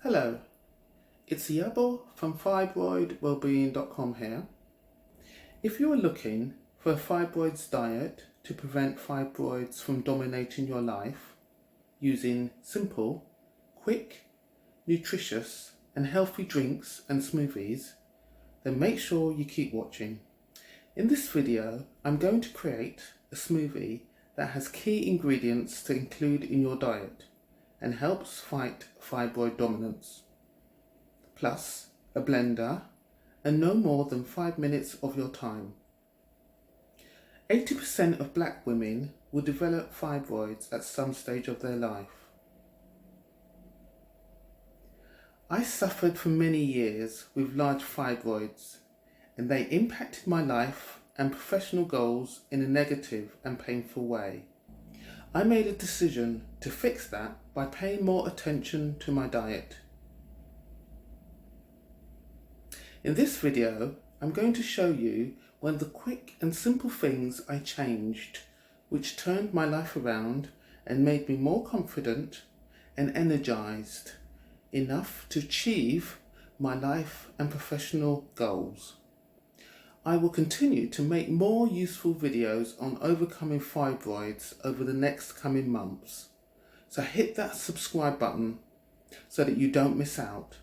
Hello, it's Yabo from fibroidwellbeing.com here. If you are looking for a fibroids diet to prevent fibroids from dominating your life using simple, quick, nutritious and healthy drinks and smoothies, then make sure you keep watching. In this video, I'm going to create a smoothie that has key ingredients to include in your diet and helps fight fibroid dominance, plus a blender and no more than 5 minutes of your time. 80% of black women will develop fibroids at some stage of their life. I suffered for many years with large fibroids, and they impacted my life and professional goals in a negative and painful way. I made a decision to fix that by paying more attention to my diet. In this video, I'm going to show you one of the quick and simple things I changed, which turned my life around and made me more confident and energized enough to achieve my life and professional goals. I will continue to make more useful videos on overcoming fibroids over the next coming months. So hit that subscribe button so that you don't miss out.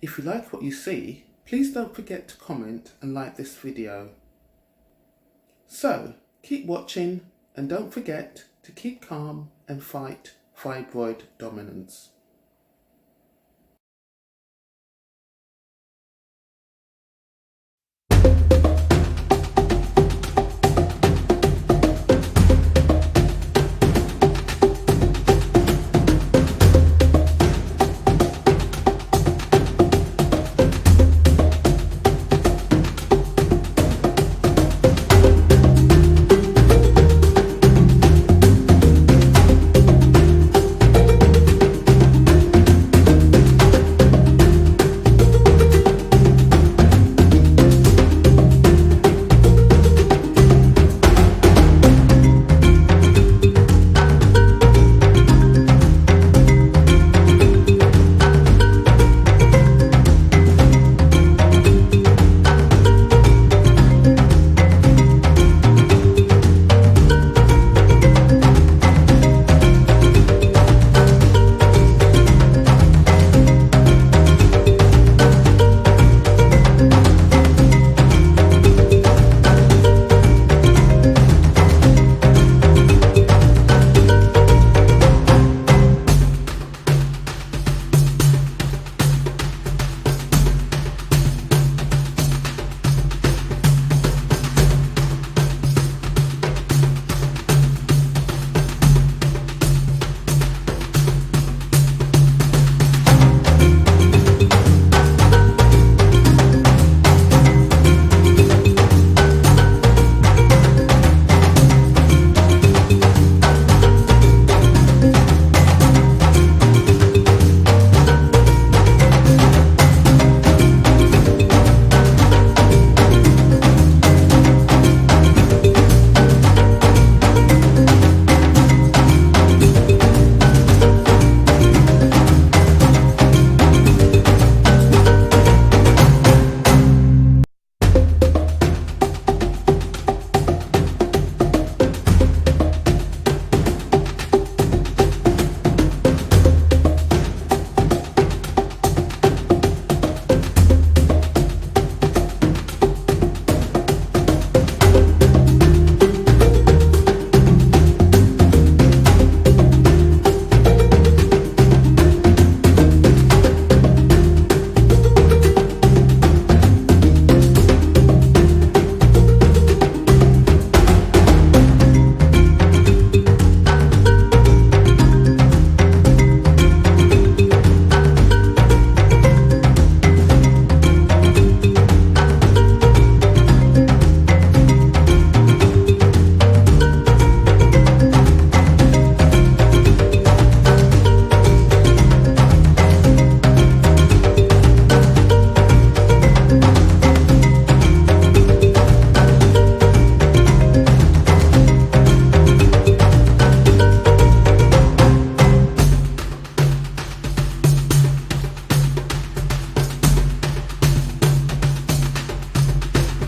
If you like what you see, please don't forget to comment and like this video. So keep watching and don't forget to keep calm and fight fibroid dominance.